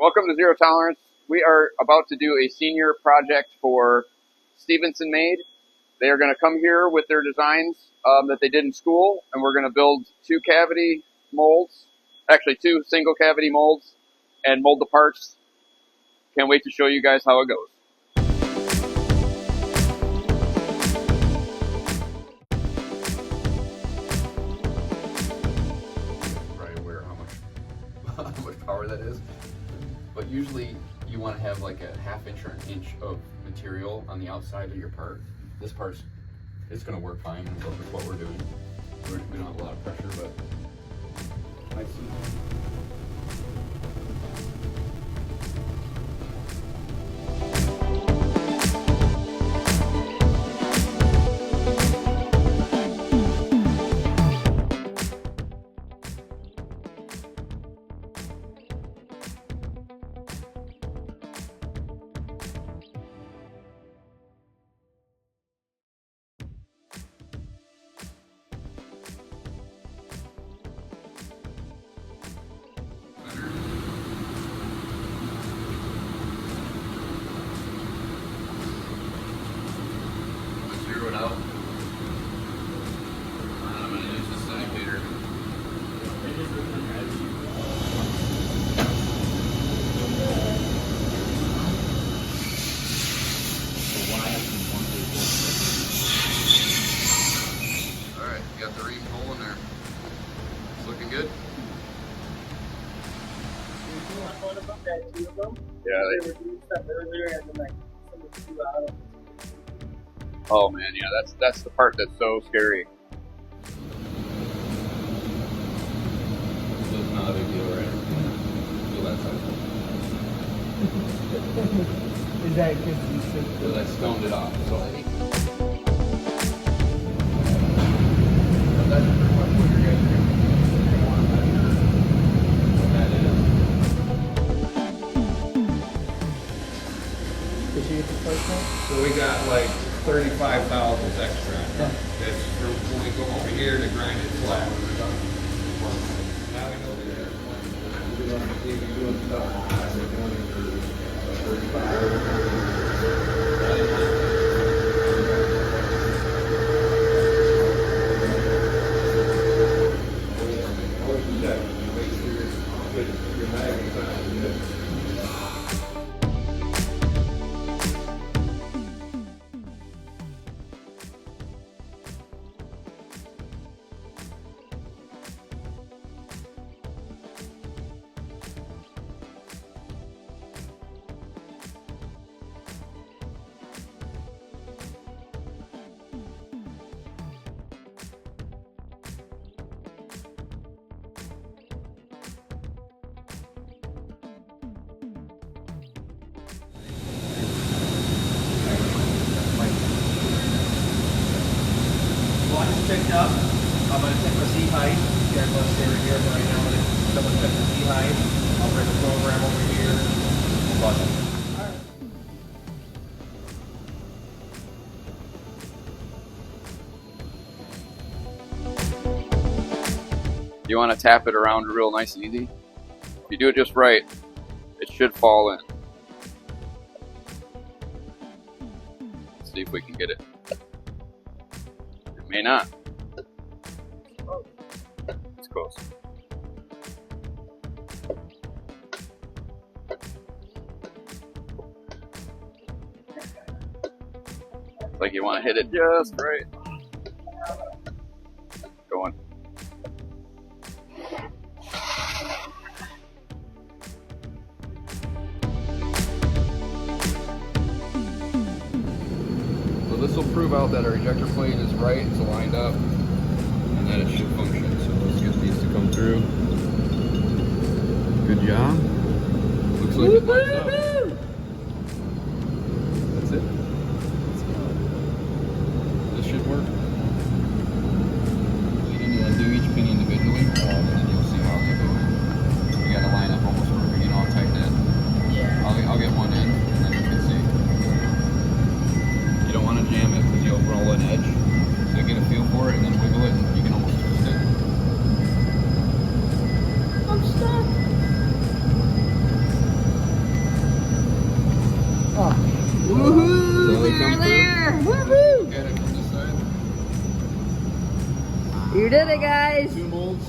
Welcome to Zero Tolerance. We are about to do a senior project for Stevenson MADE. They are going to come here with their designs that they did in school, and we're going to build two single cavity molds, and mold the parts. Can't wait to show you guys how it goes. Probably aware how much power that is. But usually you want to have like a ½ inch or an inch of material on the outside of your part. This part's, it's going to work fine and work with what we're doing. We don't have a lot of pressure, but I see. Zero it out. I'm going to use this indicator. Alright, you got the ream hole in there. It's looking good. Yeah. Oh man, yeah, that's the part that's so scary. So it's not a big deal, right? Feel that side. Is that because you said Because I stoned it off. So I think that's pretty much what you're going to want to measure what that is. did you get the first one? So we got like 35 thousandths extra. That's from when we go over here to grind it flat. Now we know that we're going to see if you're doing stuff. 35. Checked up. I'm going to check the C height. Here, I'm going to stay right here for right now. I'm going to double check the C height. I'll bring the program over here. You want to tap it around real nice and easy. If you do it just right, it should fall in. Let's see if we can get it. It may not. It's close. It's like you want to hit it just right. Going. So this will prove out that our ejector plate is right, it's lined up, and that it should function. So let's get these to come through. Good job. Looks like it lines up. That's it. This should work. You need to undo each pin individually, and then you'll see how they go. You gotta line up almost perfect, how tight that. Yeah. I'll get one in, and then you can see. You don't want to jam it because you'll roll an edge. So get a feel for it and then wiggle it, and you can almost twist it. I'm stuck. there! Woohoo! Get it from this side. You did it, guys! 2 molds.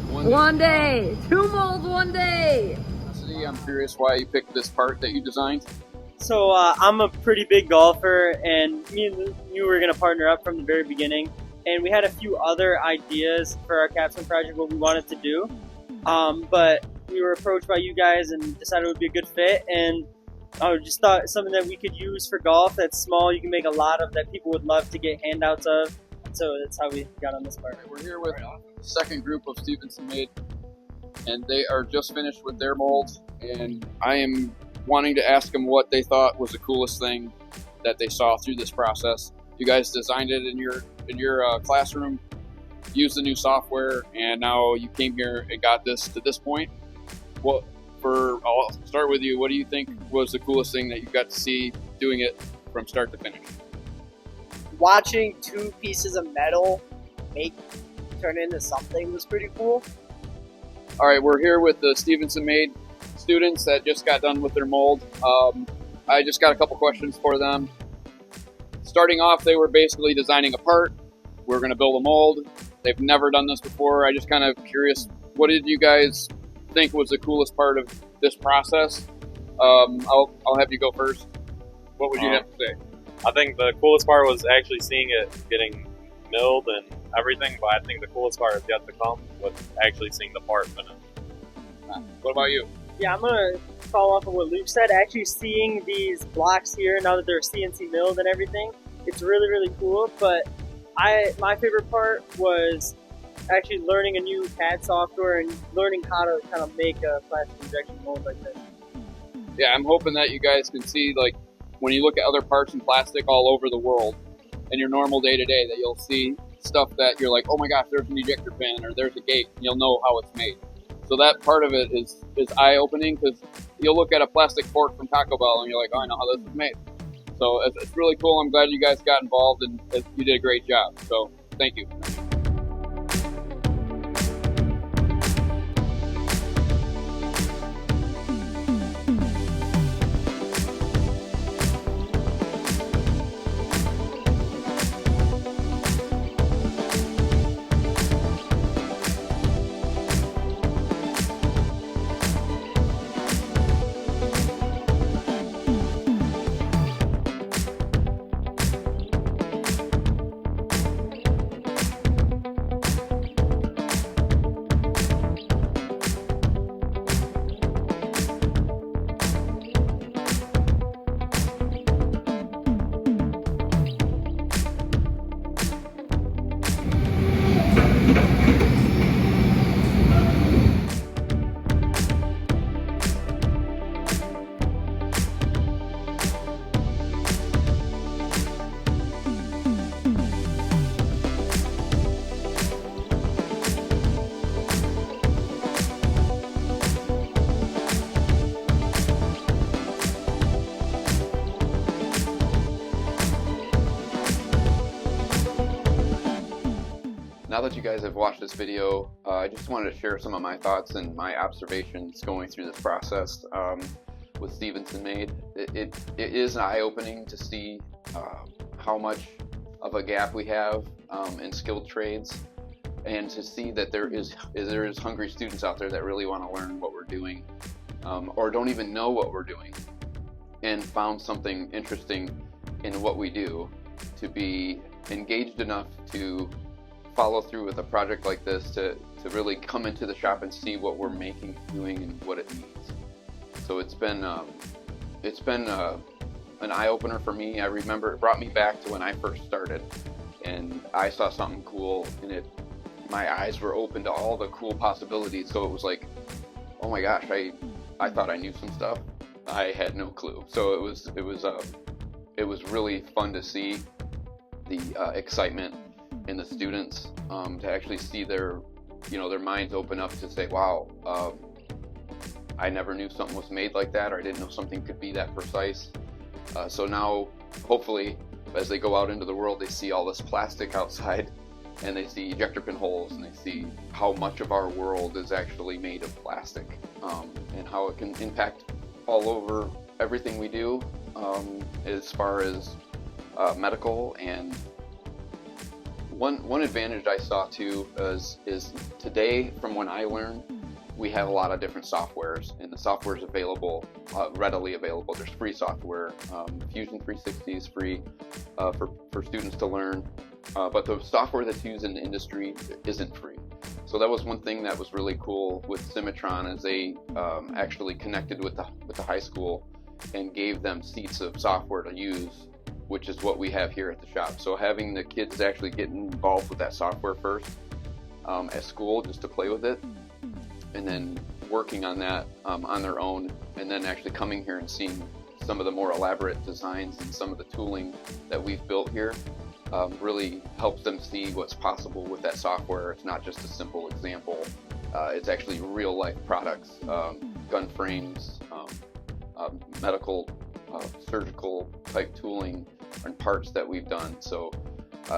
One day! 2 molds one day! See, I'm curious why you picked this part that you designed. So I'm a pretty big golfer, and me and you were going to partner up from the very beginning. And we had a few other ideas for our Capstone project, what we wanted to do. But we were approached by you guys and decided it would be a good fit. And I just thought something that we could use for golf that's small, you can make a lot of, that people would love to get handouts of. So that's how we got on this part. We're here with the second group of Stevenson MADE, and they are just finished with their molds. And I am wanting to ask them what they thought was the coolest thing that they saw through this process. You guys designed it in your classroom, used the new software, and now you came here and got this to this point. I'll start with you. What do you think was the coolest thing that you got to see doing it from start to finish? Watching 2 pieces of metal turn into something was pretty cool. All right, we're here with the Stevenson MADE students that just got done with their mold. I just got a couple questions for them. Starting off, they were basically designing a part. We're going to build a mold. They've never done this before. I just kind of curious, what did you guys think was the coolest part of this process? I'll have you go first. What would you have to say? I think the coolest part was actually seeing it getting milled and everything, but I think the coolest part is yet to come with actually seeing the part finished. What about you? Yeah, I'm going to follow off of what Luke said. Actually seeing these blocks here, now that they're CNC milled and everything, it's really, really cool. But my favorite part was actually learning a new CAD software and learning how to kind of make a plastic injection mold like this. Yeah, I'm hoping that you guys can see, like, when you look at other parts in plastic all over the world in your normal day-to-day, that you'll see stuff that you're like, oh my gosh, there's an ejector pin or there's a gate, and you'll know how it's made. So that part of it is eye-opening, because you'll look at a plastic fork from Taco Bell and you're like, oh, I know how this is made. So it's really cool. I'm glad you guys got involved, and you did a great job. So thank you. Now that you guys have watched this video, I just wanted to share some of my thoughts and my observations going through this process with Stevenson MADE. It is eye-opening to see how much of a gap we have in skilled trades, and to see that there is hungry students out there that really want to learn what we're doing, or don't even know what we're doing, and found something interesting in what we do, to be engaged enough to follow through with a project like this, to really come into the shop and see what we're making, doing, and what it means. So it's been an eye-opener for me. I remember it brought me back to when I first started, and I saw something cool, and my eyes were open to all the cool possibilities. So it was like, oh my gosh, I thought I knew some stuff. I had no clue. So it was really fun to see the excitement in the students, to actually see their minds open up to say, wow, I never knew something was made like that, or I didn't know something could be that precise. So now, hopefully, as they go out into the world, they see all this plastic outside, and they see ejector pin holes, and they see how much of our world is actually made of plastic, and how it can impact all over everything we do, as far as medical. And one advantage I saw too is today, from when I learned, we have a lot of different softwares, and the software is available, readily available. There's free software. Fusion 360 is free for students to learn, but the software that's used in the industry isn't free. So that was one thing that was really cool with Cimatron, is they actually connected with the high school and gave them seats of software to use, which is what we have here at the shop. So having the kids actually get involved with that software first at school, just to play with it, and then working on that on their own, and then actually coming here and seeing some of the more elaborate designs and some of the tooling that we've built here really helps them see what's possible with that software. It's not just a simple example. It's actually real life products, gun frames, medical, surgical type tooling and parts that we've done. So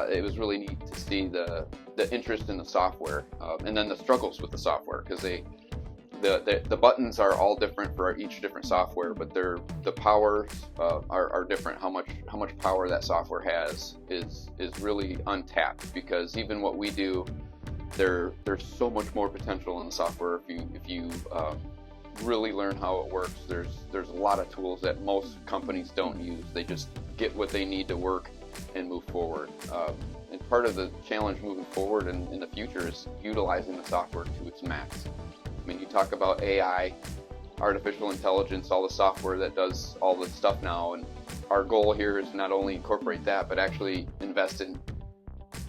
it was really neat to see the interest in the software, and then the struggles with the software, because the buttons are all different for each different software, but the powers are different. How much power that software has is really untapped, because even what we do, there's so much more potential in the software if you really learn how it works. There's a lot of tools that most companies don't use. They just get what they need to work and move forward. And part of the challenge moving forward in the future is utilizing the software to its max. I mean, you talk about AI, artificial intelligence, all the software that does all this stuff now, and our goal here is not only incorporate that, but actually invest in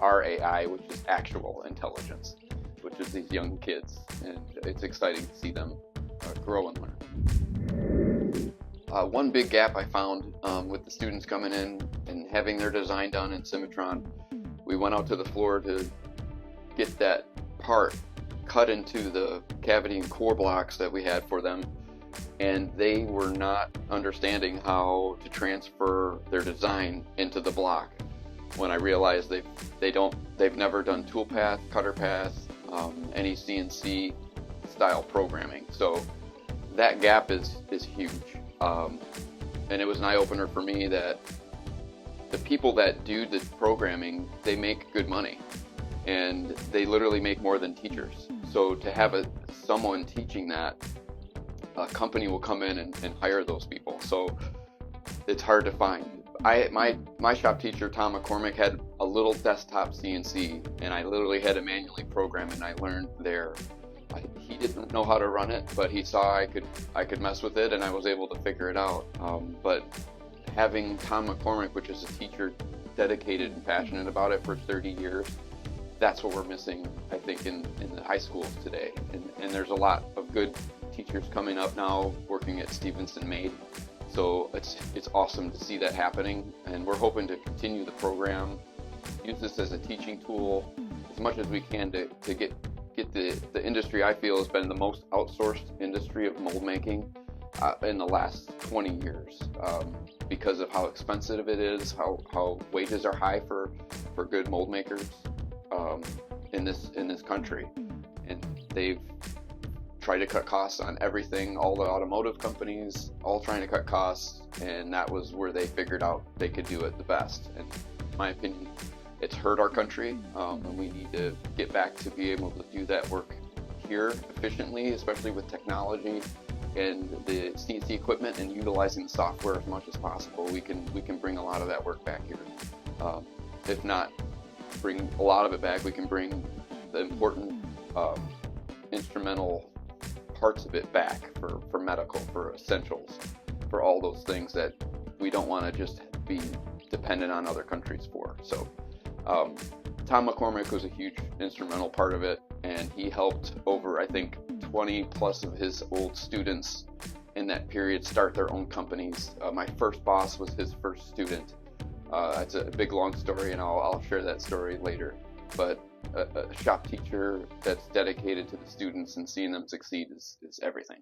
our AI, which is actual intelligence, which is these young kids, and it's exciting to see them grow and learn. One big gap I found with the students coming in and having their design done in Cimatron, we went out to the floor to get that part cut into the cavity and core blocks that we had for them, and they were not understanding how to transfer their design into the block. When I realized they've never done tool path, cutter path, any CNC style programming. So that gap is huge, and it was an eye-opener for me that the people that do the programming, they make good money, and they literally make more than teachers. So to have someone teaching that, a company will come in and hire those people. So it's hard to find. My shop teacher, Tom McCormick, had a little desktop CNC, and I literally had to manually program it, and I learned there. He didn't know how to run it, but he saw I could mess with it, and I was able to figure it out. But having Tom McCormick, which is a teacher dedicated and passionate about it for 30 years, that's what we're missing, I think, in the high schools today. And there's a lot of good teachers coming up now working at Stevenson MADE. So it's awesome to see that happening, and we're hoping to continue the program, use this as a teaching tool as much as we can to get the industry I feel has been the most outsourced industry of mold making in the last 20 years, because of how expensive it is, how wages are high for good mold makers in this country, and they've tried to cut costs on everything. All the automotive companies all trying to cut costs, and that was where they figured out they could do it the best. And in my opinion, it's hurt our country, and we need to get back to be able to do that work here efficiently, especially with technology and the CNC equipment, and utilizing the software as much as possible. We can bring a lot of that work back here. If not bring a lot of it back, we can bring the important instrumental parts of it back for medical, for essentials, for all those things that we don't want to just be dependent on other countries for. So Tom McCormick was a huge instrumental part of it, and he helped over, I think, 20 plus of his old students in that period start their own companies. My first boss was his first student. It's a big long story, and I'll share that story later. But a shop teacher that's dedicated to the students and seeing them succeed is everything.